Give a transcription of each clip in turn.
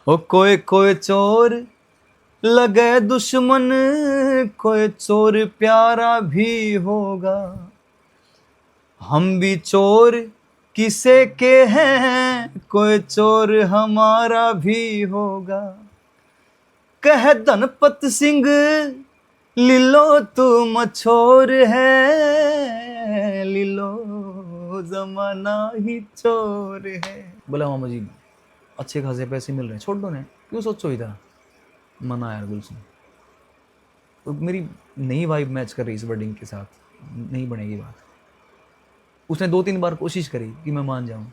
ओ कोई कोई चोर लगे दुश्मन, कोई चोर प्यारा भी होगा। हम भी चोर किसे के हैं, कोई चोर हमारा भी होगा। कह धनपत सिंह लीलो तू मछोर है, लीलो जमाना ही चोर है। बोला मामा जी अच्छे खासे पैसे मिल रहे हैं, छोड़ दो ना, क्यों सोचो इधर। मना यार गुलशन, तो मेरी नई वाइब मैच कर रही इस वर्डिंग के साथ, नहीं बनेगी बात। उसने 2-3 बार कोशिश करी कि मैं मान जाऊं।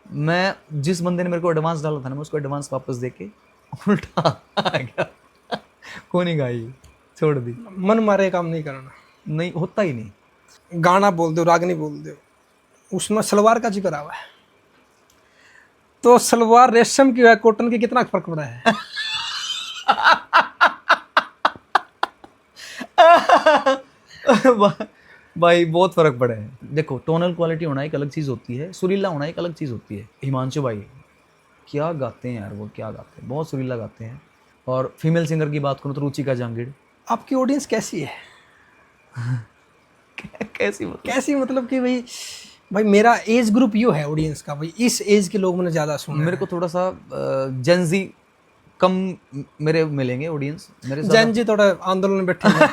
मैं जिस बंदे ने मेरे को एडवांस डाला था ना, मैं उसको एडवांस वापस देके उल्टा आ गया। कौन ही गाई, छोड़ दी। मन मारे काम नहीं करना, नहीं होता ही नहीं। गाना बोल दो, रागनी बोल दो, उसमें सलवार का जिक्र आवा है, तो सलवार रेशम की है कॉटन की, कितना फर्क पड़ा है। भाई बहुत फर्क पड़ा है। देखो टोनल क्वालिटी होना एक अलग चीज होती है, सुरीला होना एक अलग चीज होती है। हिमांशु भाई क्या गाते हैं यार, वो क्या गाते हैं, बहुत सुरीला गाते हैं। और फीमेल सिंगर की बात करूँ तो रुचिका जांगिड़। आपकी ऑडियंस कैसी है? कैसी कैसी मतलब कि भाई, भाई मेरा एज ग्रुप यो है ऑडियंस का, भाई इस एज के लोग मैंने ज़्यादा सुने। मेरे को थोड़ा सा जेंजी कम मेरे मिलेंगे ऑडियंस मेरे साथ। जैन जी थोड़ा आंदोलन में बैठे हैं।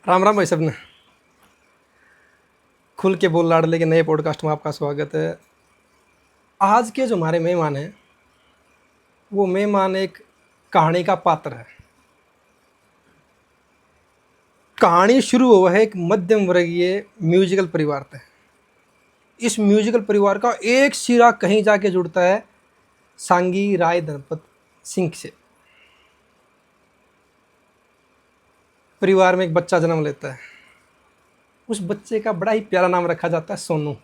राम राम भाई सब ने, खुल के बोल लाडले के नए पॉडकास्ट में आपका स्वागत है। आज के जो हमारे मेहमान हैं, वो मेहमान एक कहानी का पात्र है। कहानी शुरू हुआ है एक मध्यम वर्गीय म्यूजिकल परिवार से। इस म्यूजिकल परिवार का एक सिरा कहीं जाके जुड़ता है सांगी राय धनपत सिंह से। परिवार में एक बच्चा जन्म लेता है, उस बच्चे का बड़ा ही प्यारा नाम रखा जाता है सोनू।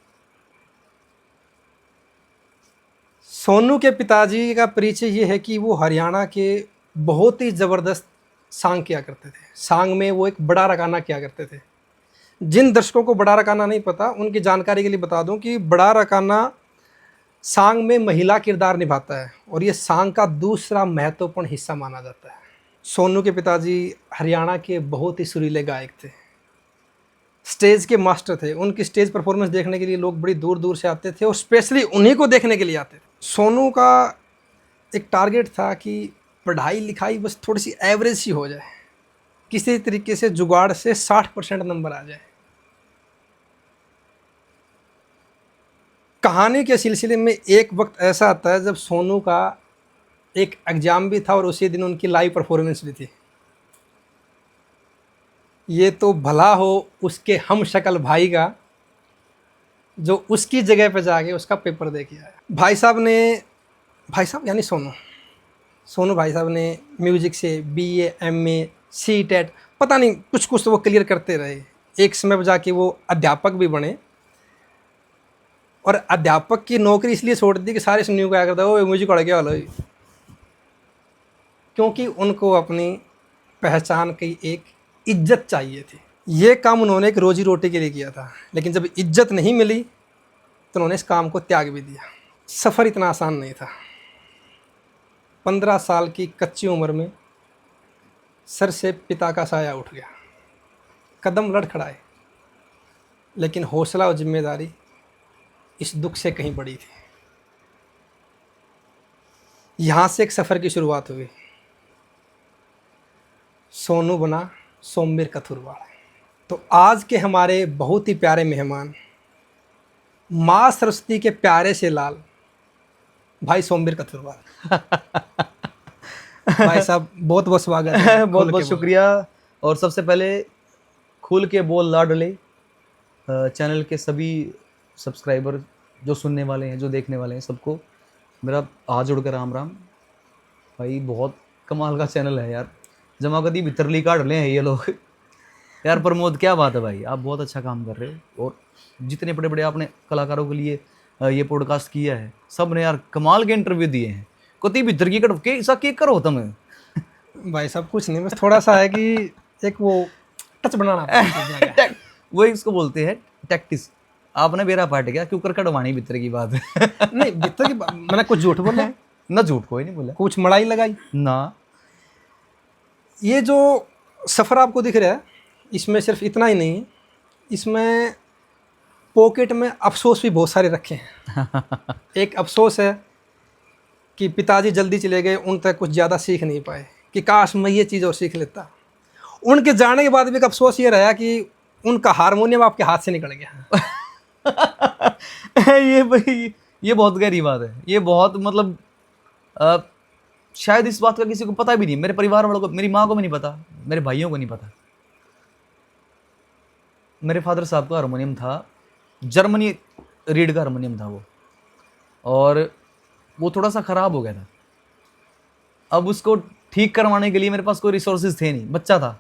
सोनू के पिताजी का परिचय ये है कि वो हरियाणा के बहुत ही ज़बरदस्त सांग किया करते थे। सांग में वो एक बड़ा रकाना किया करते थे। जिन दर्शकों को बड़ा रकाना नहीं पता, उनकी जानकारी के लिए बता दूं कि बड़ा रकाना सांग में महिला किरदार निभाता है और ये सांग का दूसरा महत्वपूर्ण हिस्सा माना जाता है। सोनू के पिताजी हरियाणा के बहुत ही सुरीले गायक थे, स्टेज के मास्टर थे। उनकी स्टेज परफॉर्मेंस देखने के लिए लोग बड़ी दूर दूर से आते थे और स्पेशली उन्हीं को देखने के लिए आते थे। सोनू का एक टारगेट था कि पढ़ाई लिखाई बस थोड़ी सी एवरेज ही हो जाए, किसी तरीके से जुगाड़ से 60% नंबर आ जाए। कहानी के सिलसिले में एक वक्त ऐसा आता है जब सोनू का एक एग्ज़ाम भी था और उसी दिन उनकी लाइव परफॉर्मेंस भी थी। ये तो भला हो उसके हम शक्ल भाई का, जो उसकी जगह पे जाके उसका पेपर दे के आया। भाई साहब यानी सोनू भाई साहब ने म्यूज़िक से BA MA C.Tet पता नहीं कुछ तो वो क्लियर करते रहे। एक समय पर जाके वो अध्यापक भी बने और अध्यापक की नौकरी इसलिए छोड़ दी कि सारे सुनियों को क्या करता है, वो म्यूजिक पढ़ गया वाला, क्योंकि उनको अपनी पहचान की एक इज्जत चाहिए थी। ये काम उन्होंने एक रोजी रोटी के लिए किया था, लेकिन जब इज्जत नहीं मिली तो उन्होंने इस काम को त्याग भी दिया। सफ़र इतना आसान नहीं था। 15 साल की कच्ची उम्र में सर से पिता का साया उठ गया। कदम लड़खड़ाए, लेकिन हौसला और जिम्मेदारी इस दुख से कहीं बड़ी थी। यहाँ से एक सफ़र की शुरुआत हुई। सोनू बना सोमवीर कथुरवाड़। तो आज के हमारे बहुत ही प्यारे मेहमान, माँ सरस्वती के प्यारे से लाल भाई सोमवीर कथुरवाड़। भाई साहब बहुत बहुत स्वागत है। बहुत बहुत शुक्रिया। और सबसे पहले खुल के बोल लाडले चैनल के सभी सब्सक्राइबर, जो सुनने वाले हैं, जो देखने वाले हैं, सबको मेरा हाथ जोड़कर राम राम। भाई बहुत कमाल का चैनल है यार, जमा कदी भितरली काट ले हैं ये लोग। यार प्रमोद क्या बात है भाई, आप बहुत अच्छा काम कर रहे हो। और जितने बड़े बड़े आपने कलाकारों के लिए ये पॉडकास्ट किया है, सब ने यार कमाल के इंटरव्यू दिए हैं। कति भीतर की कट के ऐसा के करो तुम। भाई साहब कुछ नहीं, बस थोड़ा सा है कि एक वो टच बनाना। वो इसको बोलते हैं टैक्टिस। आपने बेरा पाट गया क्यों कर कटवानी भीतर की बात नहीं भीतर की मैंने कुछ झूठ बोला है, ना झूठ कोई नहीं बोला कुछ मड़ाई लगाई ना। ये जो सफ़र आपको दिख रहा है इसमें सिर्फ इतना ही नहीं, इसमें पॉकेट में अफसोस भी बहुत सारे रखे हैं। एक अफसोस है कि पिताजी जल्दी चले गए, उन तक कुछ ज़्यादा सीख नहीं पाए, कि काश मैं ये चीज़ और सीख लेता। उनके जाने के बाद भी एक अफसोस ये रहा कि उनका हारमोनियम आपके हाथ से निकल गया। ये भाई ये बहुत गहरी बात है, ये बहुत मतलब शायद इस बात का किसी को पता भी नहीं, मेरे परिवार वालों को, मेरी माँ को भी नहीं पता, मेरे भाइयों को नहीं पता। मेरे फादर साहब का हारमोनियम था, जर्मनी रीड का हारमोनियम था वो, और वो थोड़ा सा ख़राब हो गया था। अब उसको ठीक करवाने के लिए मेरे पास कोई रिसोर्सेज थे नहीं, बच्चा था।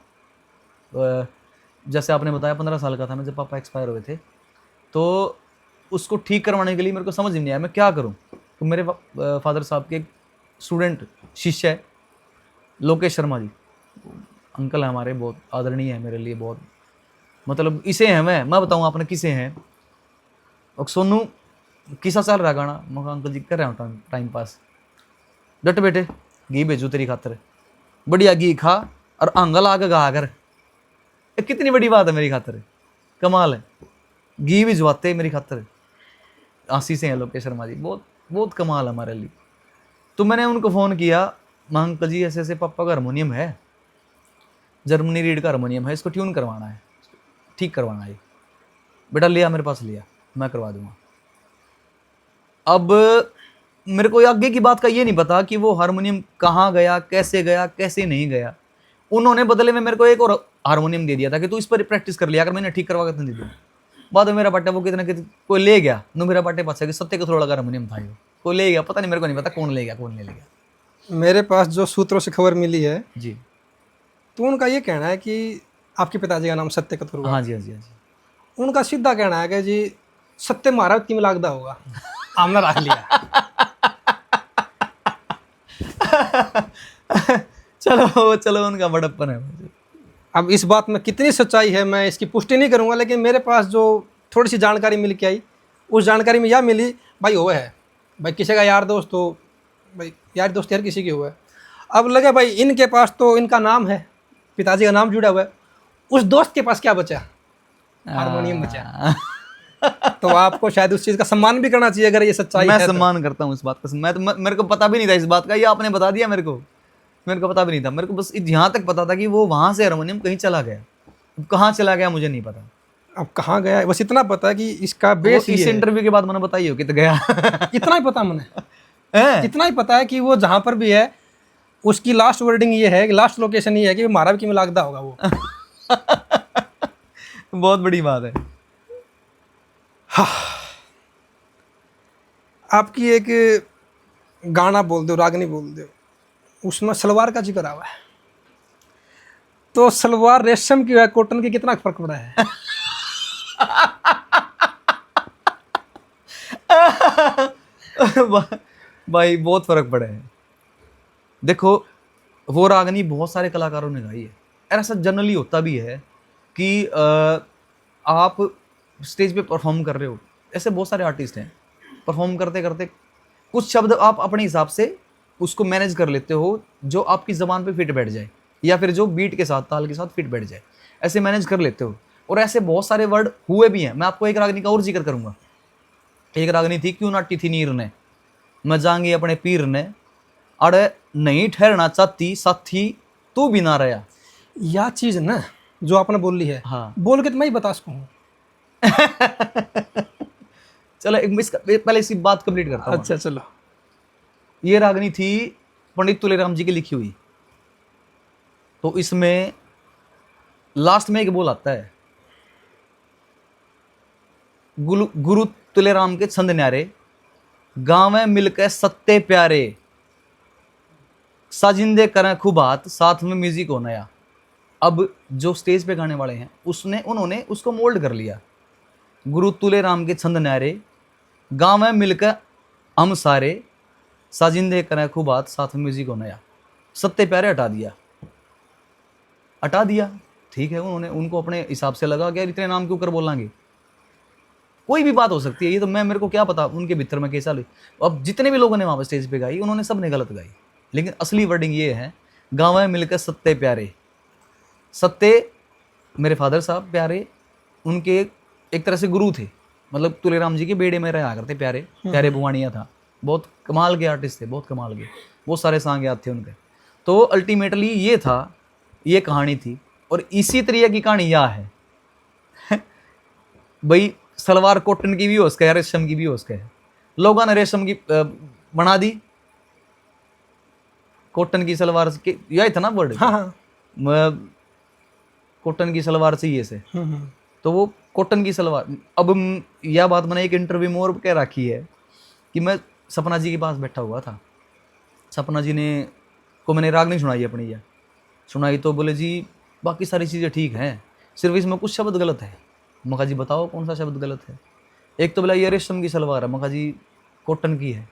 जैसे आपने बताया 15 साल का था मैं जब पापा एक्सपायर हुए थे, तो उसको ठीक करवाने के लिए मेरे को समझ नहीं आया मैं क्या करूं। तो मेरे फादर साहब के एक स्टूडेंट शिष्य है लोकेश शर्मा जी, अंकल है हमारे, बहुत आदरणीय है मेरे लिए, बहुत मतलब इसे हैं। मैं बताऊँ आपने किसे हैं। और सोनू किसा चल रहा गाना, मैं कहा अंकल जी कर रहा हूँ टाइम पास। डट बेटे घी भेजू तेरी खातर, बढ़िया घी खा और आंगल आके गा कर। कितनी बड़ी बात है मेरी खातर, कमाल है। घी भिजवाते मेरी खातर, आंसी से हैं लोकेश शर्मा जी, बहुत बहुत कमाल है हमारे लिए। तो मैंने उनको फ़ोन किया, मैं अंकल जी ऐसे ऐसे पापा का हारमोनियम है, जर्मनी रीड का हारमोनियम है, इसको ट्यून करवाना है, ठीक करवाना है। बेटा लिया मेरे पास, लिया, मैं करवा दूंगा। अब मेरे को आगे की बात का ये नहीं पता कि वो हारमोनियम कहाँ गया, कैसे नहीं गया। उन्होंने बदले में मेरे को एक और हारमोनियम दे दिया था कि तू इस पर प्रैक्टिस कर लिया, अगर मैंने ठीक करवा कर दे दूँ। बाद में मेरा बाटा वो कितने कोई ले गया, नो मेरा बाटे पास है कि सत्य कथरोड़ा का हारमोनियम था, कोई ले गया, पता नहीं, मेरे को नहीं पता कौन ले गया कौन ले गया। मेरे पास जो सूत्रों से खबर मिली है जी, तो उनका ये कहना है कि आपके पिताजी का नाम सत्य कथुरवा। हाँ जी हाँ जी हाँ जी। उनका सीधा कहना है कि जी सत्य महाराज तीन लागदा होगा, हमने रख लिया। चलो चलो उनका बड़प्पन है। अब इस बात में कितनी सच्चाई है मैं इसकी पुष्टि नहीं करूंगा, लेकिन मेरे पास जो थोड़ी सी जानकारी मिल के आई, उस जानकारी में यह मिली भाई हुआ है, भाई किसी का यार दोस्त हो, भाई यार दोस्त यार किसी की हुआ है। अब लगे भाई इनके पास तो इनका नाम है, पिताजी का नाम जुड़ा हुआ है, उस दोस्त के पास क्या बचा, हारमोनियम बचा। तो आपको शायद उस चीज़ का सम्मान भी करना चाहिए अगर ये सच्चाई है। मैं सम्मान करता हूँ इस बात का। मैं तो मेरे को पता भी नहीं था इस बात का, ये आपने बता दिया मेरे को पता भी नहीं था। मेरे को बस यहाँ तक पता था कि वो वहाँ से हारमोनियम कहीं चला गया, कहाँ चला गया मुझे नहीं पता। अब कहाँ गया बस इतना पता है कि इसका बेस इस इंटरव्यू के बाद मैंने बताइए कि तो गया। इतना ही पता मैंने, इतना ही पता है कि वो जहाँ पर भी है उसकी लास्ट वर्डिंग ये है कि लास्ट लोकेशन ये है कि महाराज की मिलागदा होगा वो। बहुत बड़ी बात है। हाँ। आपकी एक गाना बोल दो, रागनी बोल दो, उसमें सलवार का जिक्र आवा है, तो सलवार रेशम की है कॉटन की, कितना फर्क पड़ा है? भाई बहुत फर्क पड़ा है। देखो वो रागनी बहुत सारे कलाकारों ने गाई है, और ऐसा जनरली होता भी है कि आप स्टेज पे परफॉर्म कर रहे हो, ऐसे बहुत सारे आर्टिस्ट हैं, परफॉर्म करते करते कुछ शब्द आप अपने हिसाब से उसको मैनेज कर लेते हो जो आपकी ज़बान पे फिट बैठ जाए, या फिर जो बीट के साथ ताल के साथ फिट बैठ जाए, ऐसे मैनेज कर लेते हो। और ऐसे बहुत सारे वर्ड हुए भी हैं। मैं आपको एक रागनी का और जिक्र करूंगा। एक रागनी थी, क्यों नाटी थी नीर ने, मैं जाऊंगी अपने पीर ने, अरे नहीं ठहरना चाहती साथी तू भी ना रहा। यह चीज़ ना जो आपने बोल ली है, हाँ बोल के तो मैं ही बता सकूँ। चलो पहले इसकी बात कंप्लीट करता हूँ। अच्छा चलो। ये रागनी थी पंडित तुलेराम जी की लिखी हुई। तो इसमें लास्ट में एक बोल आता है, गुरु तुलेराम के छंद न्यारे, गाँव मिलकर सत्ते प्यारे, साजिंदे करें खुबात, साथ में म्यूजिक हो नया। अब जो स्टेज पे गाने वाले हैं उन्होंने उसको मोल्ड कर लिया। गुरु तुलेराम के छंद न्यारे, गाँव में मिलकर हम सारे, साजिंदे करें खुबात, साथ में म्यूजिक हो नया। सत्ते प्यारे हटा दिया। ठीक है, उनको अपने हिसाब से लगा कि यार इतने नाम क्यों कर बोलेंगे। कोई भी बात हो सकती है, ये तो मैं, मेरे को क्या पता उनके भीतर में कैसा। अब जितने भी लोगों ने वहाँ पर स्टेज पे गाई, उन्होंने सब ने गलत गाई, लेकिन असली वर्डिंग ये है, गाँव में मिलकर सत्ते प्यारे। सत्ते मेरे फादर साहब प्यारे, उनके एक तरह से गुरु थे, मतलब तुलेराम जी के बेड़े में रहा करते प्यारे। प्यारे बुवानिया था, बहुत कमाल के आर्टिस्ट थे, बहुत कमाल के, बहुत सारे सॉन्ग याद थे उनके। तो अल्टीमेटली ये था, ये कहानी थी। और इसी तरीके की कहानी यह है भाई, सलवार कॉटन की भी हो सके, रेशम की भी हो सके। लोगों ने रेशम की बना दी, कॉटन की सलवार के, यही था ना वर्ड। हाँ हाँ। कॉटन की सलवार चाहिए से, तो वो कॉटन की सलवार। अब यह बात मैंने एक इंटरव्यू में और कह रखी है कि मैं सपना जी के पास बैठा हुआ था, सपना जी ने को मैंने रागनी सुनाई अपनी, यह सुनाई तो बोले जी बाकी सारी चीज़ें ठीक हैं, सिर्फ इसमें कुछ शब्द गलत है। मखा जी बताओ कौन सा शब्द गलत है। एक तो बोला ये रेशम की सलवार है, मखा जी कॉटन की है।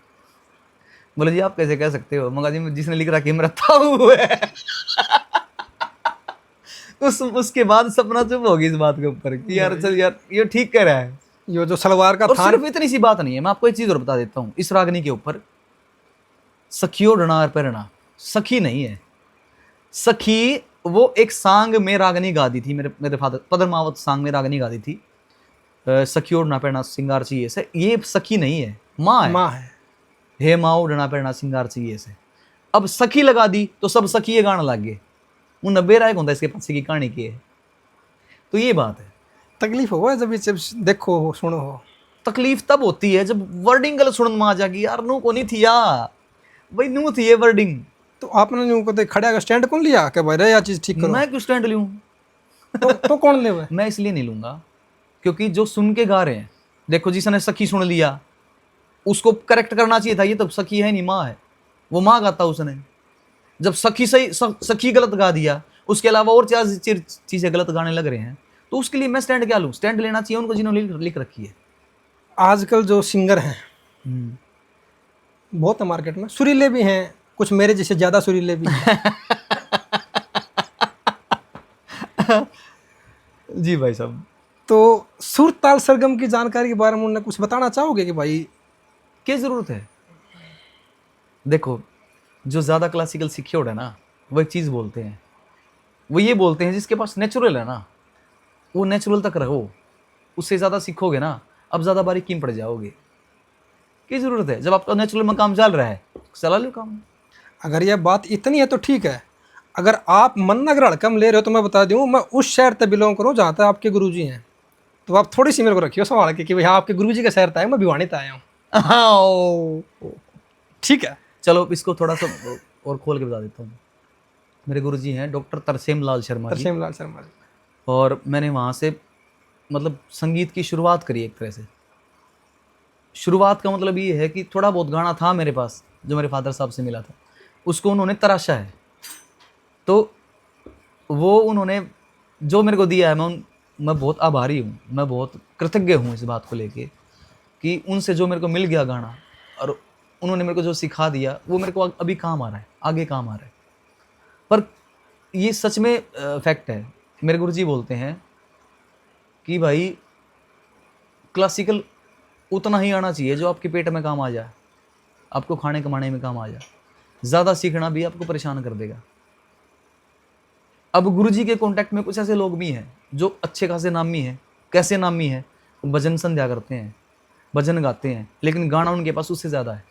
बोले जी आप कैसे कह सकते हो। मखा जी जिसने लिख रखी मेरा था वो है उसके बाद सपना चुप होगी इस बात के ऊपर कि यार चल यार ये ठीक कह रहा है। ये जो सलवार का और थान, सिर्फ इतनी सी बात नहीं है, मैं आपको एक चीज और बता देता हूँ इस रागनी के ऊपर। सखियो डणार पेरणा, सखी नहीं है। सखी वो एक सांग में रागनी गा दी थी, मेरे फादर पदरमावत सांग में रागनी गा दी थी। सखियो डना पेरणा सिंगार चाहिए से, ये सखी नहीं है, माँ है। माँ है। हे माओ डना पेरणा सिंगार चाहिए से। अब सखी लगा दी तो सब सखी ये गाना लग गए, वो 90 राय होता इसके पीछे की कहानी की है। तो ये बात है। तकलीफ हो जब ये जब देखो हो सुनो हो। तकलीफ तब होती है जब वर्डिंग गलत सुनने में आ जाएगी, यार नू को नहीं थी या भाई, नू थी ये वर्डिंग। तो आपने जो को खड़ा का स्टैंड कौन लिया कि भाई रे यह चीज़ ठीक करो? मैं क्यों स्टैंड लूँ? तो कौन ले हुए? मैं इसलिए नहीं लूंगा क्योंकि जो सुन के गा रहे हैं, देखो जिसने सखी सुन लिया उसको करेक्ट करना चाहिए था, ये तो सखी है नहीं माँ है, वो माँ गाता उसने। जब सखी सही सखी गलत गा दिया, उसके अलावा और चार चीजें गलत गाने लग रहे हैं, तो उसके लिए मैं स्टैंड क्या लूँ? स्टैंड लेना चाहिए उनको जिन्होंने लिख रखी है। आजकल जो सिंगर हैं बहुत है मार्केट में, सुरीले भी हैं, कुछ मेरे जैसे ज़्यादा सुरीले भी हैं। जी भाई साहब। तो सुर ताल सरगम की जानकारी के बारे में उन्हें कुछ बताना चाहोगे कि भाई क्या ज़रूरत है? देखो जो ज़्यादा क्लासिकल सिक्योर्ड है ना, वो एक चीज़ बोलते हैं, वो ये बोलते हैं जिसके पास नेचुरल है ना, वो नेचुरल तक रहो, उससे ज़्यादा सीखोगे ना अब ज़्यादा बारीकी में पड़ जाओगे। क्या ज़रूरत है? जब आपका नेचुरल में काम चल रहा है चला लो काम। अगर यह बात इतनी है तो ठीक है। अगर आप मन्ना कम ले रहे हो तो मैं बता दूँ, मैं उस शहर तक बिलोंग करूँ जहाँ तक आपके गुरुजी हैं, तो आप थोड़ी सी मेरे को रखियो संभाल के कि भाई हाँ आपके गुरुजी का शहर है, मैं भिवानी तक आया हूँ। ठीक है, चलो इसको थोड़ा सा और खोल के बता देता हूँ। मेरे गुरुजी हैं डॉक्टर तरसेम लाल शर्मा जी, तरसेम लाल शर्मा जी। और मैंने वहाँ से मतलब संगीत की शुरुआत करी एक तरह से। शुरुआत का मतलब ये है कि थोड़ा बहुत गाना था मेरे पास जो मेरे फादर साहब से मिला था, उसको उन्होंने तराशा है, तो वो उन्होंने जो मेरे को दिया है, मैं बहुत आभारी हूँ, मैं बहुत कृतज्ञ हूँ इस बात को लेके कि उनसे जो मेरे को मिल गया गाना और उन्होंने मेरे को जो सिखा दिया वो मेरे को अभी काम आ रहा है, आगे काम आ रहा है। पर ये सच में फैक्ट है। मेरे गुरुजी बोलते हैं कि भाई क्लासिकल उतना ही आना चाहिए जो आपके पेट में काम आ जाए, आपको खाने कमाने में काम आ जाए। ज़्यादा सीखना भी आपको परेशान कर देगा। अब गुरुजी के कांटेक्ट में कुछ ऐसे लोग भी हैं जो अच्छे खासे नामी हैं। कैसे नामी हैं? भजन संध्या करते हैं, भजन गाते हैं, लेकिन गाना उनके पास उससे ज़्यादा है।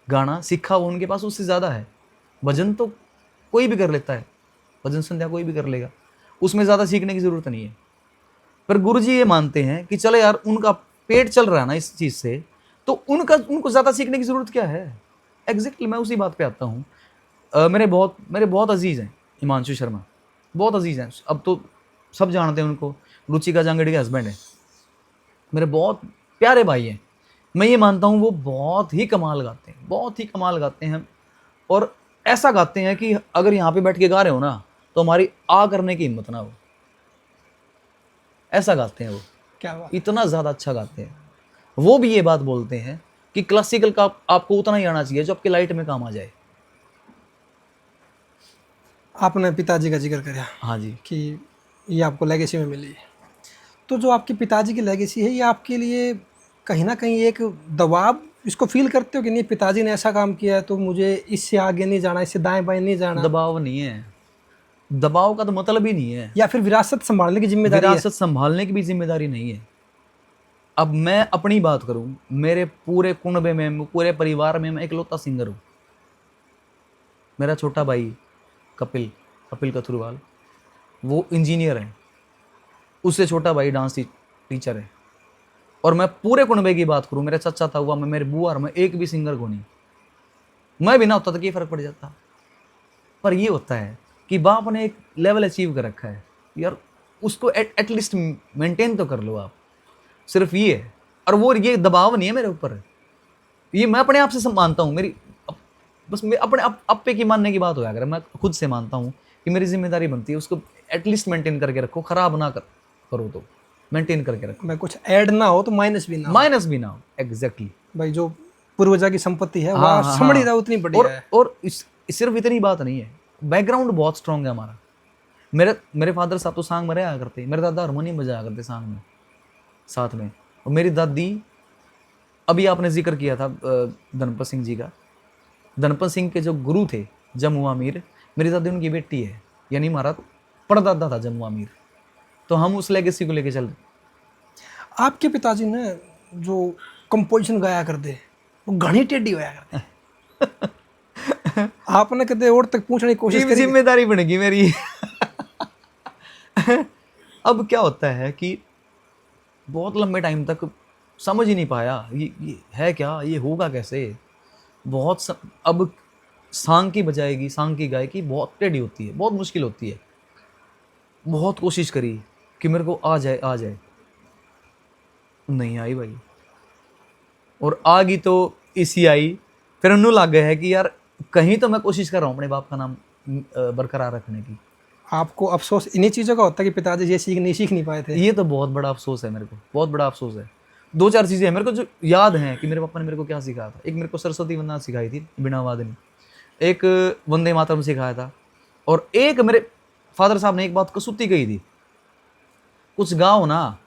गाना सीखा वो उनके पास उससे ज़्यादा है। भजन तो कोई भी कर लेता है, भजन संध्या कोई भी कर लेगा, उसमें ज़्यादा सीखने की ज़रूरत नहीं है। पर गुरुजी ये मानते हैं कि चलो यार उनका पेट चल रहा है ना इस चीज़ से, तो उनको ज़्यादा सीखने की ज़रूरत क्या है। एग्जैक्टली मैं उसी बात पे आता हूँ। मेरे बहुत अजीज़ हैं हिमांशु शर्मा, बहुत अजीज़ हैं, अब तो सब जानते हैं उनको, रुचिका जांगड़ी के हस्बैंड है, मेरे बहुत प्यारे भाई हैं। मैं ये मानता हूँ वो बहुत ही कमाल गाते हैं, बहुत ही कमाल गाते हैं, और ऐसा गाते हैं कि अगर यहाँ पे बैठ के गा रहे हो ना तो हमारी आ करने की हिम्मत ना हो, ऐसा गाते हैं वो। क्या बात। इतना ज़्यादा अच्छा गाते हैं। वो भी ये बात बोलते हैं कि क्लासिकल का आपको उतना ही आना चाहिए जो आपके लाइट में काम आ जाए। आपने पिताजी का जिक्र करा हाँ जी। कि ये आपको लेगेसी में मिली, तो जो आपके पिताजी की लेगेसी है, ये आपके लिए कहीं ना कहीं एक दबाव, इसको फील करते हो कि नहीं पिताजी ने ऐसा काम किया है तो मुझे इससे आगे नहीं जाना, इससे दाएं बाएं नहीं जाना, दबाव नहीं है, दबाव का तो मतलब ही नहीं है। या फिर विरासत संभालने की जिम्मेदारी है? विरासत संभालने की भी जिम्मेदारी नहीं है। अब मैं अपनी बात करूं, मेरे पूरे कुनबे में, पूरे परिवार में मैं इकलौता सिंगर हूं। मेरा छोटा भाई कपिल, कपिल कथुरवाल, वो इंजीनियर है। उससे छोटा भाई डांस टीचर है। और मैं पूरे कुनबे की बात करूं, मेरे चाचा था हुआ, मैं मेरे बुआ, मैं एक भी सिंगर को नहीं। मैं भी ना होता तो क्या फर्क पड़ जाता। पर ये होता है कि बाप ने एक लेवल अचीव कर रखा है यार, उसको एटलीस्ट मेंटेन तो कर लो आप। सिर्फ ये है। और वो ये दबाव नहीं है मेरे ऊपर, ये मैं अपने आप से मानता हूँ। मेरी बस मैं अपने अपे की मानने की बात हो, अगर मैं खुद से मानता हूँ कि मेरी जिम्मेदारी बनती है उसको एटलीस्ट मेंटेन करके रखो, खराब ना करो तो मेंटेन करके रखो। मैं कुछ ऐड ना हो तो माइनस भी ना हो। माइनस भी ना हो, एग्जैक्टली। भाई जो पूर्वजा की संपत्ति है हाँ, वह हाँ, समझी हाँ। रहा उतनी बढ़िया है। और सिर्फ इतनी बात नहीं है, बैकग्राउंड बहुत स्ट्रांग है हमारा। मेरे फादर साहब तो सांग में रहा करते, मेरे दादा हारमोनियम बजाया करते सांग में साथ में। और मेरी दादी, अभी आपने जिक्र किया था धनपत सिंह जी का, धनपत सिंह के जो गुरु थे जमुआ मीर, मेरी दादी उनकी बेटी है, यानी हमारा परदादा था जमुआ मीर। तो हम उस लेगेसी को लेके चल रहे। आपके पिताजी ने जो कंपोजिशन गाया करते वो घनी टेढ़ी गाया करते। आपने कदे और तक पूछने की कोशिश करी? जिम्मेदारी बनेगी मेरी। अब क्या होता है कि बहुत लंबे टाइम तक समझ ही नहीं पाया ये है क्या, ये होगा कैसे। अब सांग की बजाएगी, सांग की गायकी बहुत टेढ़ी होती है, बहुत मुश्किल होती है। बहुत कोशिश करी कि मेरे को आ जाए आ जाए, नहीं आई भाई। और आ गई तो इसी आई, फिर उन्होंने लग गया है कि यार कहीं तो मैं कोशिश कर रहा हूँ अपने बाप का नाम बरकरार रखने की। आपको अफसोस इन्हीं चीज़ों का होता है कि पिताजी ये सीख नहीं पाए थे? ये तो बहुत बड़ा अफसोस है मेरे को, बहुत बड़ा अफसोस है। 2-4 चीज़ें हैं मेरे को जो याद हैं कि मेरे पापा ने मेरे को क्या सिखाया था। एक मेरे को सरस्वती वंदना सिखाई थी बिना वादनी, एक वंदे मातरम सिखाया था, और एक मेरे फादर साहब ने एक बात कसूती कही थी, कुछ गाओ ना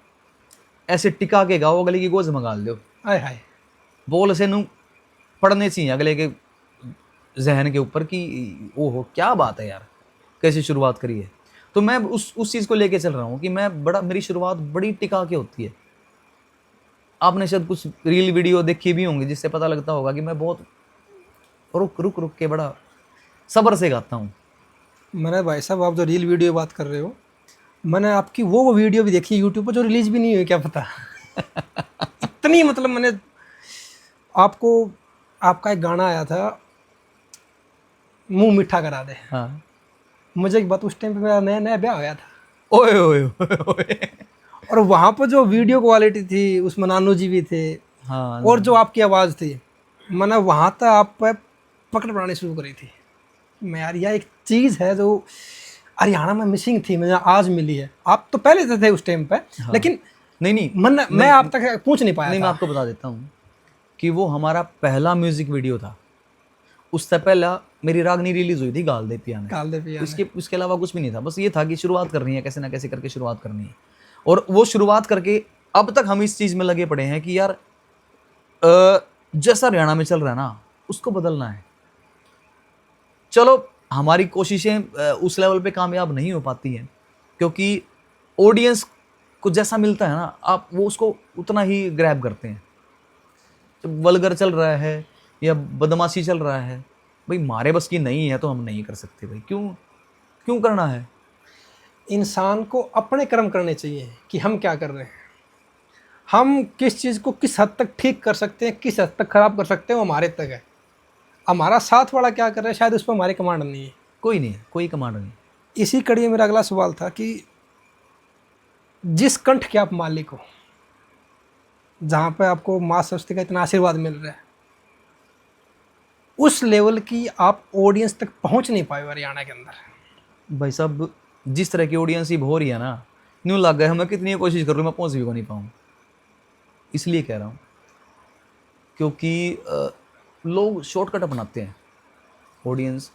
ऐसे टिका के गाओ, अगले की गोज मंगाल दो। आय हाय। बोल से नू पढ़ने चाहिए अगले के जहन के ऊपर कि ओहो क्या बात है यार, कैसी शुरुआत करी है। तो मैं उस चीज़ को लेके चल रहा हूँ कि मेरी शुरुआत बड़ी टिका के होती है। आपने शायद कुछ रील वीडियो देखी भी होंगी जिससे पता लगता होगा कि मैं बहुत रुक रुक रुक के बड़ा सब्र से गाता हूँ। मैंने भाई साहब, आप जो रील वीडियो बात कर रहे हो, मैंने आपकी वो वीडियो भी देखी यूट्यूब पर जो रिलीज भी नहीं हुई, क्या पता। इतनी मतलब मैंने आपको, आपका एक गाना आया था मुंह मीठा करा दे। हाँ। मुझे एक बात, उस टाइम पे मेरा नया नया ब्याह होया था। ओए ओए ओए ओए। और वहाँ पर जो वीडियो क्वालिटी थी उसमें नानू जी भी थे, हाँ। और जो आपकी आवाज़ थी, मैंने वहाँ तक आप पे पकड़ बनानी शुरू करी थी। मैं यार यह एक चीज़ है जो हरियाणा में मिसिंग थी, मुझे आज मिली है। आप तो पहले से थे उस टाइम पे, हाँ। लेकिन नहीं मैं आप तक पूछ नहीं पाया नहीं, था। मैं आपको बता देता हूँ कि वो हमारा पहला म्यूजिक वीडियो था। उससे पहला मेरी रागनी रिलीज हुई थी गाल दे पिया में। उसके अलावा कुछ भी नहीं था। बस ये था कि शुरुआत करनी है, कैसे ना कैसे करके शुरुआत करनी है। और वो शुरुआत करके अब तक हम इस चीज़ में लगे पड़े हैं कि यार जैसा हरियाणा में चल रहा है ना उसको बदलना है। चलो हमारी कोशिशें उस लेवल पे कामयाब नहीं हो पाती हैं, क्योंकि ऑडियंस को जैसा मिलता है ना आप वो उसको उतना ही ग्रैब करते हैं। जब वल्गर चल रहा है या बदमाशी चल रहा है, भाई मारे बस की नहीं है तो हम नहीं कर सकते। भाई क्यों करना है। इंसान को अपने कर्म करने चाहिए कि हम क्या कर रहे हैं, हम किस चीज़ को किस हद तक ठीक कर सकते हैं, किस हद तक खराब कर सकते हैं, वो हमारे तक है। हमारा साथ वाला क्या कर रहा है शायद उस पर हमारी कमांड नहीं है। कोई नहीं है, कोई कमांड नहीं। इसी कड़ी में मेरा अगला सवाल था कि जिस कंठ के आप मालिक हो, जहाँ पे आपको माँ सरस्वती का इतना आशीर्वाद मिल रहा है, उस लेवल की आप ऑडियंस तक पहुँच नहीं पाए हरियाणा के अंदर। भाई साहब जिस तरह की ऑडियंस ही हो रही है ना, न्यू लग गया मैं कितनी कोशिश कर लूँ मैं पहुँच भी नहीं पाऊँ। इसलिए कह रहा हूँ क्योंकि लोग शॉर्टकट अपनाते हैं। ऑडियंस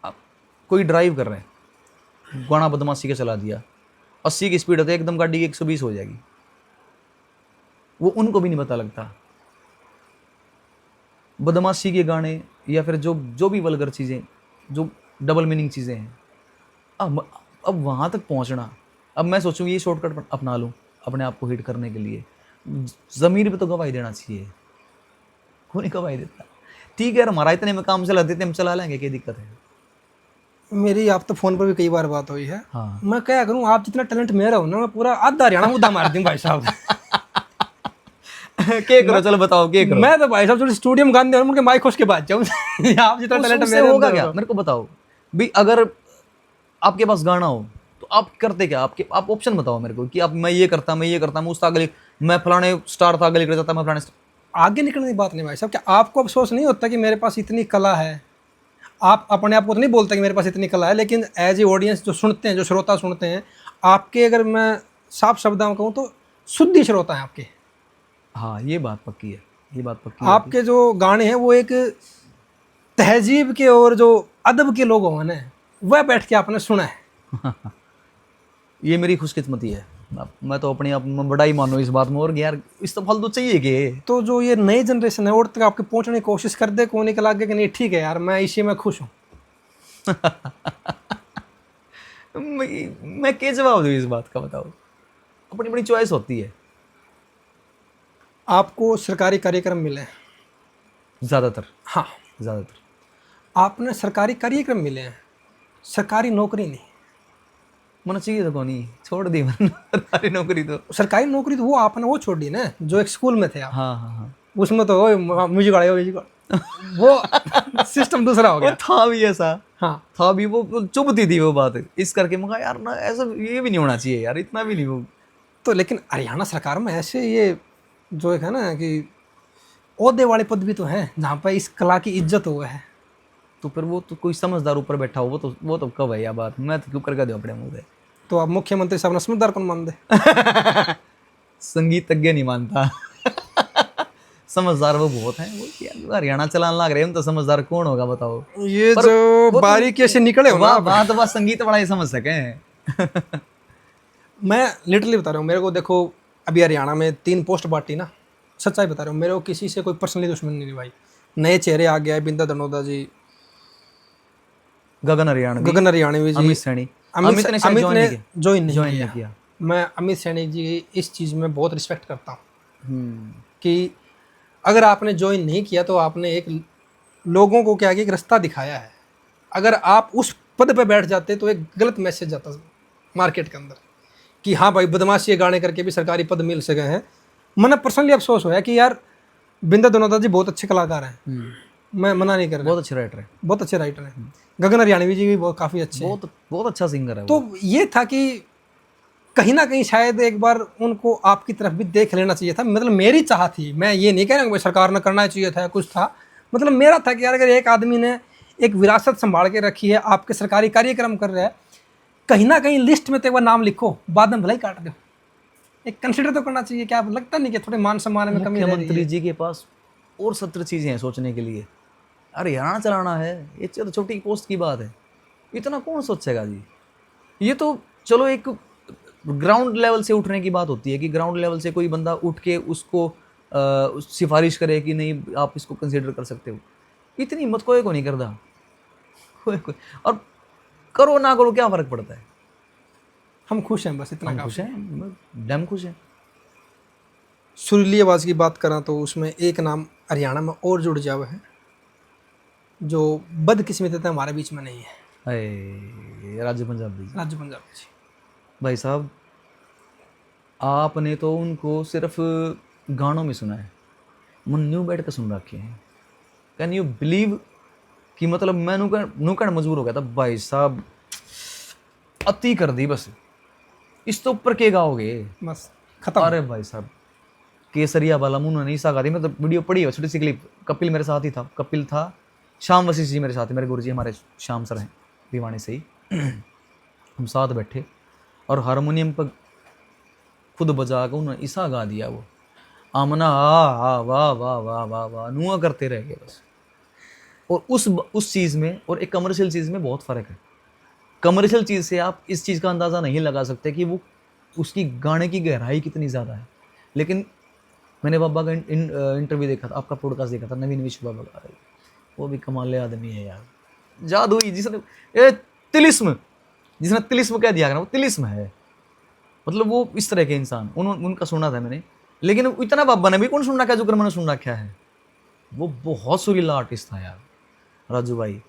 आप कोई ड्राइव कर रहे हैं, गाना बदमाशी का चला दिया, 80 की स्पीड होती है, एकदम गाड़ी की 120 हो जाएगी। वो उनको भी नहीं पता लगता। बदमाशी के गाने या फिर जो जो भी वल्गर चीज़ें, जो डबल मीनिंग चीज़ें हैं, अब वहाँ तक पहुँचना, अब मैं सोचूँ ये शॉर्टकट अपना लूँ अपने आप को हिट करने के लिए, ज़मीर पे तो गवाही देना चाहिए, कोई नहीं गवाही देता। ठीक है यार, हमारा इतने में काम चला देते, हम चला लेंगे, क्या दिक्कत है। मेरी आप तो फोन पर भी कई बार बात हुई है। हाँ मैं क्या करूं, आप जितना टैलेंट मेरा हो ना, मैं पूरा आधा हरियाणा मुद्दा मार दूं भाई साहब। क्या करो, चलो बताओ क्या करो। मैं तो भाई साहब जो स्टूडियो में गाने दे रहा हूं, उनके माइक खोस के बात जाऊं। आप जितना टैलेंट उससे मेरे होगा अंदर क्या, हो। मेरे को बताओ भी। अगर आपके पास गाना हो तो आप करते क्या, आप ऑप्शन बताओ मेरे को कि आप, मैं ये करता, मैं उस आगे, मैं फलाने स्टार था आगे लेकर जाता, मैं फलाने आगे निकलने की बात नहीं भाई साहब, क्या आपको अफसोस नहीं होता कि मेरे पास इतनी कला है? आप अपने आप को तो नहीं बोलते कि मेरे पास इतनी कला है, लेकिन एज ए ऑडियंस जो सुनते हैं, जो श्रोता सुनते हैं आपके, अगर मैं साफ शब्दों में कहूँ तो शुद्धि श्रोता है आपके। हाँ ये बात पक्की है, ये बात पक्की है। आपके जो गाने हैं वो एक तहजीब के और जो अदब के लोग हों ना, वह बैठ के आपने सुना है। ये मेरी खुशकिस्मती है। मैं तो अपने आप में बड़ा ही मानो इस बात में, और यार इस तो फल तो चाहिए कि। तो जो ये नई जनरेशन है और तक आपके पहुंचने की कोशिश कर दे, कोने के लागे कि नहीं ठीक है यार, मैं इसी में खुश हूँ। मैं क्या जवाब दूँ इस बात का, बताओ। अपनी अपनी चॉइस होती है। आपको सरकारी कार्यक्रम मिले, ज़्यादातर, हाँ, ज़्यादातर आपने सरकारी कार्यक्रम मिले हैं, सरकारी नौकरी नहीं। मन चाहिए तो कौन ही छोड़ दी मैंने सरकारी नौकरी तो। सरकारी नौकरी तो वो आपने वो छोड़ दी ना, जो एक स्कूल में थे आप। हाँ हाँ हाँ, उसमें तो म्यूजिक वाले म्यूजिक वो सिस्टम दूसरा हो वो गया। था भी ऐसा, हाँ, था भी, वो चुभती थी वो बात इस करके। मैं कहा यार ना, ऐसा ये भी नहीं होना चाहिए यार, इतना भी नहीं वो। तो लेकिन हरियाणा सरकार में ऐसे ये जो एक है ना कि ओहदे वाले पद भी तो हैं जहाँ पर इस कला की इज्जत हुआ है। तो फिर वो तो कोई समझदार ऊपर बैठा हो, वो तो कब है यह बात, मैं तो क्यों करके दूँ अपने मुंह से। तो आप मुख्यमंत्री साहब ने समझदार कौन मान दे? संगीतज्ञ नहीं मानता। समझदार वो बहुत हैं, वो क्या हरियाणा चलाने लग रहे हैं, हम तो समझदार कौन होगा बताओ। ये पर जो वो तो- बारीकी से निकले हो ना आप। वहाँ तो बस संगीत वाला ही समझ सके। मैं लिटरली बता रहा हूँ, मेरे को देखो अभी हरियाणा में 3 पोस्ट बांटी ना, सच्चाई बता रहा हूँ, मेरे को किसी से कोई पर्सनली दुश्मनी नहीं भाई। नए चेहरे आ गया है, बिंदा धनोदा जी, गगन हरियाणवी, गगन हरियाणवी जी, अमित सैनी। अमित ने ज्वाइन ज्वाइन नहीं नहीं किया। किया। मैं अमित सैनी जी की इस चीज़ में बहुत रिस्पेक्ट करता हूँ हम्म, कि अगर आपने ज्वाइन नहीं किया तो आपने एक लोगों को क्या कि एक रास्ता दिखाया है। अगर आप उस पद पे बैठ जाते तो एक गलत मैसेज जाता मार्केट के अंदर कि हाँ भाई बदमाशी गाने करके भी सरकारी पद मिल सके हैं। मैंने पर्सनली अफसोस होया कि यार बिंदा धनोदा जी बहुत अच्छे कलाकार हैं, मैं मना नहीं कर रहा, बहुत अच्छे राइटर है, बहुत अच्छे राइटर हैं। गगन हरियाणवी जी भी बहुत काफ़ी अच्छे हैं। बहुत अच्छा सिंगर है वो। तो ये था कि कहीं ना कहीं शायद एक बार उनको आपकी तरफ भी देख लेना चाहिए था। मतलब मेरी चाह थी, मैं ये नहीं कह रहा हूँ सरकार ने करना चाहिए था, कुछ था, मतलब मेरा था कि यार अगर एक आदमी ने एक विरासत संभाल के रखी है, आपके सरकारी कार्यक्रम कर रहा है, कहीं ना कहीं लिस्ट में तो एक बार नाम लिखो, बाद में भलाई काट दो, एक कंसिडर तो करना चाहिए। क्या लगता नहीं कि थोड़े मान सम्मान में कमी रह रही मुख्यमंत्री है? जी के पास और 70 चीज़ें हैं सोचने के लिए। हरियाणा चलाना है, ये तो छोटी पोस्ट की बात है, इतना कौन सोचेगा जी। ये तो चलो एक ग्राउंड लेवल से उठने की बात होती है कि ग्राउंड लेवल से कोई बंदा उठ के उसको सिफारिश करे कि नहीं आप इसको कंसीडर कर सकते हो। इतनी हिम्मत कोई को नहीं करता, कोई। और करो ना करो क्या फ़र्क पड़ता है, हम खुश हैं, बस इतना हम काफी खुश हैं, डैम खुश हैं। सुरीली आवाज़ की बात करा तो उसमें एक नाम हरियाणा में और जुड़ जावा है जो बदकिस्मती हमारे बीच में नहीं है, अरे राज्य पंजाबी जी, राज्य पंजाबी जी। भाई साहब आपने तो उनको सिर्फ गानों में सुना है, मन न्यू बैठ कर सुन रखे हैं। कैन यू बिलीव कि मतलब मैं नू कहना मजबूर हो गया था भाई साहब, अति कर दी बस, इस तो ऊपर के गाओगे बस खत्म। अरे भाई साहब केसरिया वाला मुंह नहीं सा गा दी। मैं तो वीडियो पड़ी है छोटी सी क्लिप, कपिल मेरे साथ ही था, कपिल था, श्याम वशिष्ठ जी मेरे साथ ही, मेरे गुरुजी हमारे श्याम सर हैं भिवानी से ही। हम साथ बैठे और हारमोनियम पर खुद बजा कर उन्होंने ऐसा गा दिया वो, आमना आ वाह वाह वाह वाह वाह नुआ करते रह गए बस। और उस चीज़ में और एक कमर्शियल चीज़ में बहुत फ़र्क है। कमर्शियल चीज़ से आप इस चीज़ का अंदाज़ा नहीं लगा सकते कि वो उसकी गाने की गहराई कितनी ज़्यादा है। लेकिन मैंने बाबा का इंटरव्यू देखा था, आपका पॉडकास्ट देखा था, नवीन विश्व बाबा का, वो भी कमाल आदमी है यार। जादुई जिसने तिलिस्म, जिसने तिलिस्म कह दिया ना, वो तिलिस्म है। मतलब वो इस तरह के इंसान, उनका सुना था मैंने। लेकिन इतना बाबा ने भी कौन सुन रखा है जो मैंने सुन रखा है। वो बहुत सुरीला आर्टिस्ट था यार राजू भाई।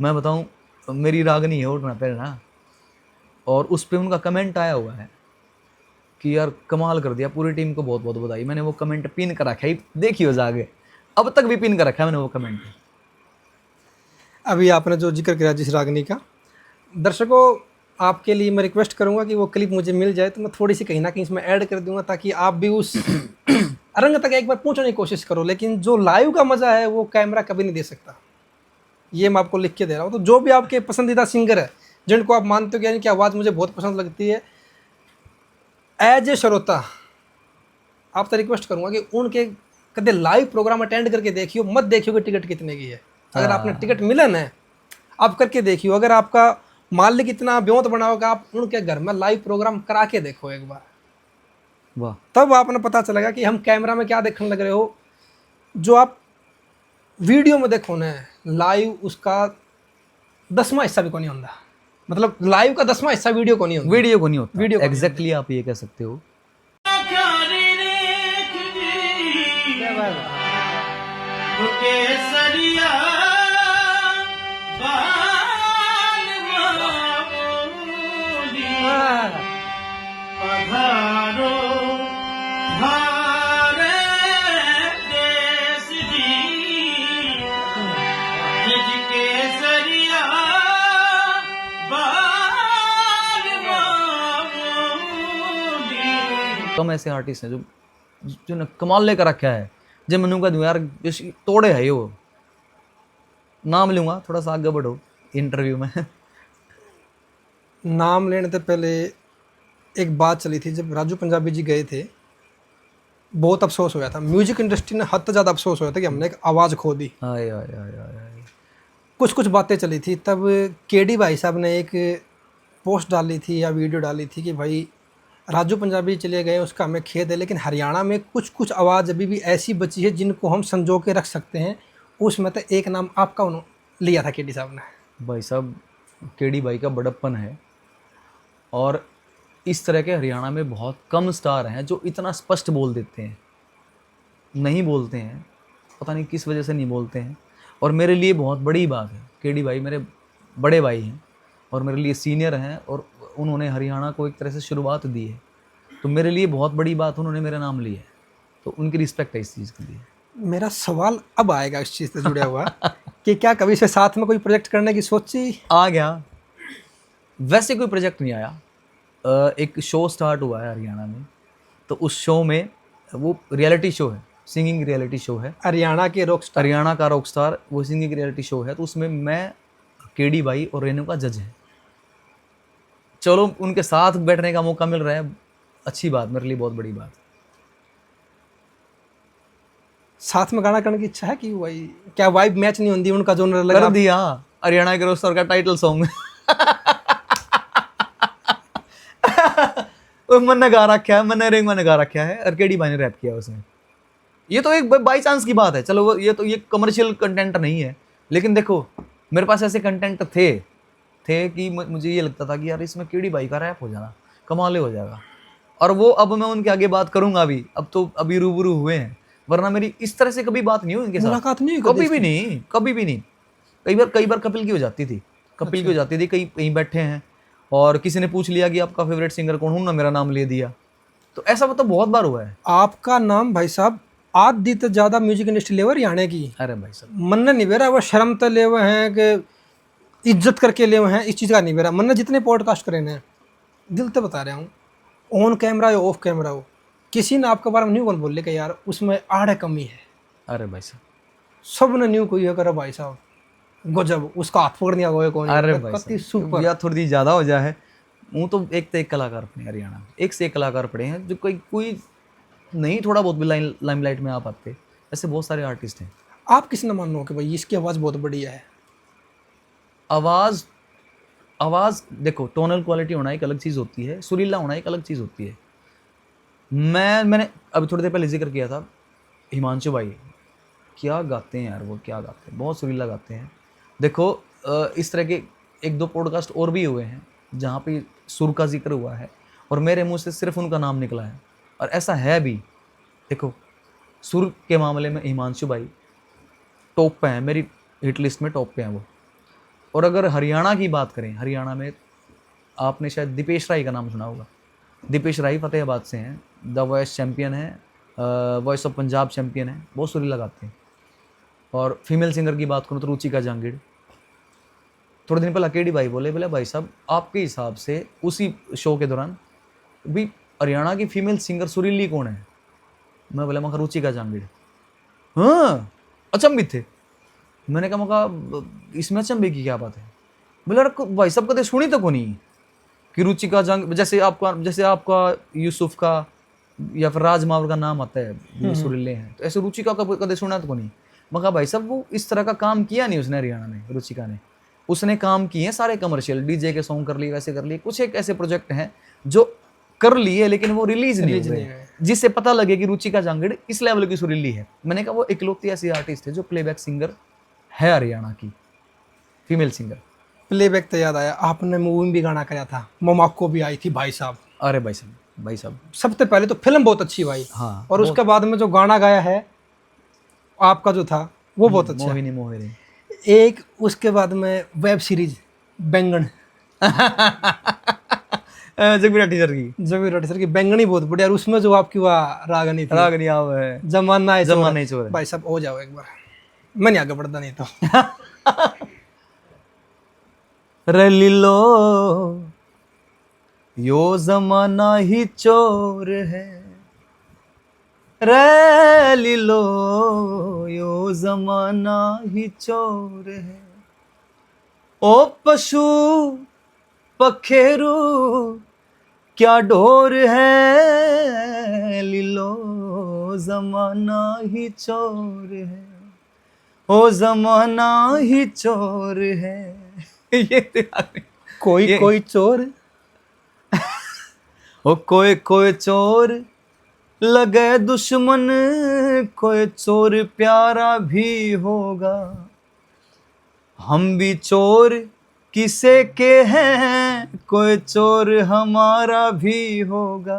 मैं बताऊं, मेरी रागनी है उठना पैरना, और उस पर उनका कमेंट आया हुआ है कि यार कमाल कर दिया, पूरी टीम को बहुत बहुत बधाई। मैंने वो कमेंट पिन कर रखा है, देखिए जाके, अब तक भी पिन कर रखा है मैंने वो कमेंट। अभी आपने जो जिक्र किया जिस रागनी का, दर्शकों आपके लिए मैं रिक्वेस्ट करूंगा कि वो क्लिप मुझे मिल जाए तो मैं थोड़ी सी कहीं ना कहीं इसमें ऐड कर दूंगा, ताकि आप भी उस रंग तक एक बार पहुंचने की कोशिश करो। लेकिन जो लाइव का मज़ा है वो कैमरा कभी नहीं दे सकता, ये मैं आपको लिख के दे रहा हूँ। तो जो भी आपके पसंदीदा सिंगर है, जिनको आप मानते हो कि यानी कि आवाज़ मुझे बहुत पसंद लगती है, एज ए श्रोता आपसे रिक्वेस्ट करूंगा कि उनके कदे लाइव प्रोग्राम अटेंड करके देखियो, मत देखियो कि टिकट कितने की है। अगर आपने टिकट मिलन है आप करके देखियो। अगर आपका मालिक इतना ब्योंत बना होगा, आप उनके घर में लाइव प्रोग्राम करा के देखो एक बार, वाह। तब आपने पता चलेगा कि हम कैमरा में क्या देखने लग रहे हो। जो आप वीडियो में देखो ना, लाइव उसका 10वां हिस्सा भी को नहीं होता। मतलब लाइव का 10वां हिस्सा वीडियो को नहीं होता। वीडियो को नहीं होता, वीडियो को नहीं एग्जैक्टली आप ये कह सकते हो। कम ऐसे आर्टिस्ट हैं जो जो ने कमाल लेकर रखा है। जब मैंने कहा दूं यार तोड़े है ये, वो नाम लूंगा, थोड़ा सा आगे बढ़ो इंटरव्यू में। नाम लेने से पहले एक बात चली थी, जब राजू पंजाबी जी गए थे बहुत अफसोस होया था, म्यूजिक इंडस्ट्री ने हद से ज़्यादा अफसोस होया था कि हमने एक आवाज़ खो दी। आय आय आय आय। कुछ कुछ बातें चली थी, तब केडी भाई साहब ने एक पोस्ट डाली थी या वीडियो डाली थी कि भाई राजू पंजाबी चले गए उसका हमें खेद है, लेकिन हरियाणा में कुछ कुछ आवाज़ अभी भी ऐसी बची है जिनको हम संजो के रख सकते हैं। उसमें तो एक नाम आपका उन्होंने लिया था केडी साहब ने। भाई साहब, केडी भाई का बड़प्पन है, और इस तरह के हरियाणा में बहुत कम स्टार हैं जो इतना स्पष्ट बोल देते हैं। नहीं बोलते हैं, पता नहीं किस वजह से नहीं बोलते हैं। और मेरे लिए बहुत बड़ी बात है, केडी भाई मेरे बड़े भाई हैं और मेरे लिए सीनियर हैं, और उन्होंने हरियाणा को एक तरह से शुरुआत दी है। तो मेरे लिए बहुत बड़ी बात, उन्होंने मेरा नाम लिया है, तो उनकी रिस्पेक्ट है इस चीज़ के लिए। मेरा सवाल अब आएगा इस चीज़ से जुड़ा हुआ कि क्या कभी से साथ में कोई प्रोजेक्ट करने की सोची? आ गया, वैसे कोई प्रोजेक्ट नहीं आया। एक शो स्टार्ट हुआ है हरियाणा में, तो उस शो में, वो रियलिटी शो है, सिंगिंग रियलिटी शो है, हरियाणा के रॉक स्टार, हरियाणा का रॉक स्टार, वो सिंगिंग रियलिटी शो है। तो उसमें मैं, केडी भाई और रेनू का जज है। चलो उनके साथ बैठने का मौका मिल रहा है, अच्छी बात, मेरे लिए बहुत बड़ी बात। साथ में गाना करने की इच्छा है कि भाई क्या वाइब मैच नहीं होती उनका जो कर लगा? दिया, हरियाणा के रॉक स्टार का टाइटल सॉन्ग मैंने गा रखा है, मैंने रेंगमा ने गा रखा है, और केडी भाई ने रैप किया उसमें। ये तो एक बाई चांस की बात है, चलो ये कमर्शियल कंटेंट नहीं है। लेकिन देखो मेरे पास ऐसे कंटेंट थे कि मुझे ये लगता था कि यार इसमें केडी भाई का रैप हो जाना कमाल हो जाएगा। और वो अब मैं उनके आगे बात करूंगा अभी, अब तो अभी रूबरू हुए हैं, वरना मेरी इस तरह से कभी बात नहीं हुई इनके साथ, मुलाकात नहीं हुई कभी भी नहीं, कभी भी नहीं। कई बार कपिल की हो जाती थी, कपिल की हो जाती थी, कहीं बैठे हैं और किसी ने पूछ लिया कि आपका फेवरेट सिंगर कौन, हूँ ना, मेरा नाम ले दिया। तो ऐसा मतलब बहुत बार हुआ है। आपका नाम भाई साहब आधी तो ज़्यादा म्यूजिक इंडस्ट्री लेवर हरियाणा की, अरे भाई साहब मन ने नहीं बेरा, वो शर्म तो ले हुए हैं कि इज्जत करके ले हुए हैं, इस चीज़ का नहीं बेरा। मन ने जितने पॉडकास्ट करे हैं, दिल तो बता रहा हूँ, ऑन कैमरा हो ऑफ कैमरा हो, किसी ने आपके बारे में न्यू कौन बोल ले कि यार उसमें आड़े कमी है। अरे भाई साहब सब ने न्यू कोई करो भाई साहब गजब, उसका हाथ पकड़ नहीं हुआ कौन। अरे भाई कति साहब, सुपर। या थोड़ी ज़्यादा हो जाए। वो तो एक कलाकार पड़े हरियाणा में, एक से एक कलाकार पड़े हैं जो कोई नहीं थोड़ा बहुत भी लाइमलाइट में आ पाते। ऐसे बहुत सारे आर्टिस्ट हैं। आप किस न मानो कि भाई इसकी आवाज़ बहुत बढ़िया है? आवाज़ देखो, टोनल क्वालिटी होना एक अलग चीज़ होती है, सुरीला होना एक अलग चीज़ होती है। मैंने अभी थोड़ी देर पहले जिक्र किया था हिमांशु भाई, क्या गाते हैं यार वो, क्या गाते हैं, बहुत सुरीला गाते हैं। देखो इस तरह के एक दो पॉडकास्ट और भी हुए हैं जहाँ पे सुर का जिक्र हुआ है और मेरे मुंह से सिर्फ उनका नाम निकला है, और ऐसा है भी। देखो सुर के मामले में हिमांशु भाई टॉप पे हैं, मेरी हिट लिस्ट में टॉप पे हैं वो। और अगर हरियाणा की बात करें, हरियाणा में आपने शायद दीपेश राय का नाम सुना होगा। दीपेश राय फतेहाबाद से हैं, द वॉइस चैम्पियन है, वॉइस ऑफ पंजाब चैम्पियन है, बहुत सुरीला गाते हैं। और फीमेल सिंगर की बात करूँ तो रुचिका जांगिड़। थोड़े दिन पहले केडी भाई बोले भाई साहब आपके हिसाब से उसी शो के दौरान भी हरियाणा की फीमेल सिंगर सुरीली कौन है? मैं बोला मखा रुचिका जांगिड़। हाँ अचंभित थे। मैंने कहा मखा इसमें अचंभे की क्या बात है? बोले भाई साहब कदे सुनी तो कोनी कि रुचिका जांगिड़, जैसे आपका यूसुफ का या फिर राज मावर का नाम आता है, ये सुरीले हैं, तो ऐसे रुचिका का कदे सुना तो कोनी। मखा भाई साहब वो इस तरह का काम किया नहीं उसने हरियाणा में, रुचिका ने। उसने काम किए हैं सारे कमर्शियल, डीजे के सॉन्ग कर लिए, वैसे कर लिए, कुछ एक ऐसे प्रोजेक्ट हैं जो कर लिए लेकिन वो रिलीज नहीं हुए, जिससे पता लगे कि रुचिका जांगिड़ इस लेवल की सुरीली है। मैंने कहा वो इकलौती ऐसी आर्टिस्ट है जो प्लेबैक सिंगर है हरियाणा की, फीमेल सिंगर। प्लेबैक तो याद आया, आपने मूवी में भी गाना कराया था, मोमाको भी आई थी भाई साहब। अरे भाई साहब सबसे पहले तो फिल्म बहुत अच्छी भाई, हाँ, और उसके बाद में जो गाना गाया है आपका जो था वो बहुत अच्छा। मोहिनी एक उसके बाद में वेब सीरीज बैंगन जगवीरा टीचर की बैंगनी बहुत बढ़िया, और उसमें जो आपकी वह रागनी है जमाना है चोर। भाई साहब हो जाओ एक बार, मैं नहीं आगे बढ़ता नहीं तो। रली लो यो जमाना ही चोर है, रली लो यो जमाना ही चोर है, ओ पशु पखेरु क्या ढोर है, लीलो जमाना ही चोर है, ओ जमाना ही चोर है। ये कोई चोर ओ कोई चोर लगे दुश्मन, कोई चोर प्यारा भी होगा, हम भी चोर किसे के हैं, कोई चोर हमारा भी होगा,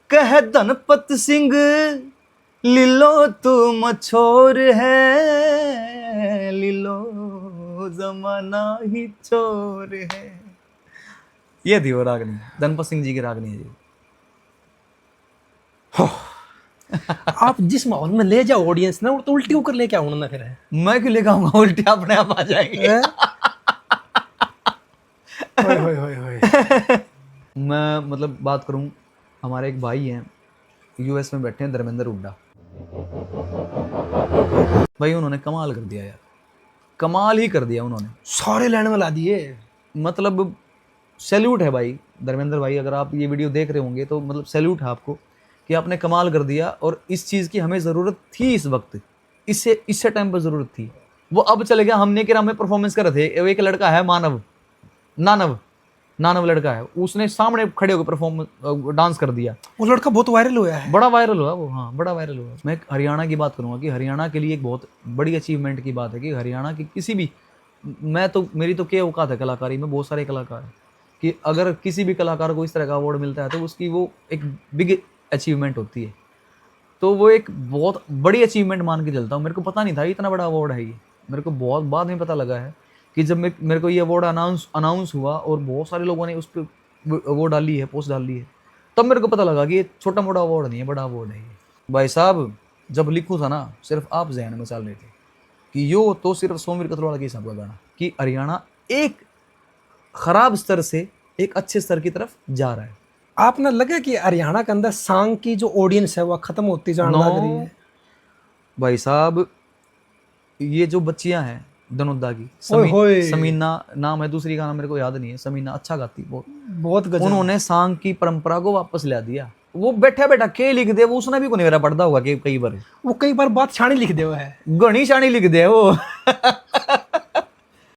कह धनपत सिंह लीलो तू मछोर है, लीलो जमाना ही चोर है। ये थी वो रागनी, धनपत सिंह जी की रागनी है जी। आप जिस माहौल में ले जाओ ऑडियंस ना, तो उल्टी होकर लेके आऊंगा ना फिर है। मैं क्यों लेकर आऊंगा, उल्टी अपने आप आ जाएंगे। मैं मतलब बात करूं, हमारे एक भाई हैं यूएस में बैठे हैं, धर्मेंद्र हुड्डा भाई, उन्होंने कमाल कर दिया यार, कमाल ही कर दिया उन्होंने, सारे लाइन में ला दिए। मतलब सैल्यूट है भाई धर्मेंद्र भाई, अगर आप ये वीडियो देख रहे होंगे तो मतलब सैल्यूट है आपको कि आपने कमाल कर दिया। और इस चीज़ की हमें ज़रूरत थी इस वक्त, इससे टाइम पर ज़रूरत थी। वो अब चले गया, हमने कि में परफॉर्मेंस कर रहे थे, एक लड़का है नानव लड़का है, उसने सामने खड़े होकर परफॉर्म डांस कर दिया। वो लड़का बहुत वायरल हुआ है, बड़ा वायरल हुआ वो, हाँ बड़ा वायरल हुआ। मैं हरियाणा की बात करूँगा कि हरियाणा के लिए एक बहुत बड़ी अचीवमेंट की बात है कि हरियाणा की किसी भी, मेरी तो क्या औकात है कलाकारी में, बहुत सारे कलाकार हैं, कि अगर किसी भी कलाकार को इस तरह का अवार्ड मिलता है तो उसकी वो एक बिग अचीवमेंट होती है। तो वो एक बहुत बड़ी अचीवमेंट मान के चलता हूँ। मेरे को पता नहीं था इतना बड़ा अवार्ड है ये, मेरे को बहुत बाद में पता लगा है कि जब मेरे को ये अवार्ड अनाउंस हुआ और बहुत सारे लोगों ने उस पर वो डाली है, पोस्ट डाली है, तब मेरे को पता लगा कि ये छोटा मोटा अवार्ड नहीं है, बड़ा अवार्ड है ये। भाई साहब जब लिखूँ था ना, सिर्फ आप जहन में चल रहे थे कि यो तो सिर्फ सोमवीर कथरोड़ा के हिसाब का गाना, कि हरियाणा एक खराब स्तर से एक अच्छे स्तर की तरफ जा रहा है। आपने लगा कि हरियाणा के अंदर सांग की जो ऑडियंस है वो खत्म होती जा रही है? भाई साहब ये जो बच्चियां हैं धनुद्दा की, समीना नाम है, दूसरी का नाम मेरे को याद नहीं है, समीना अच्छा गाती बहुत गजब। उन्होंने सांग की परंपरा को वापस ला दिया। वो बैठा के लिख दे, वो उसने भी कोई मेरा पढ़ता होगा कि कई बार वो कई बार बात छानी लिख दे, वो है गणी छानी लिख दे वो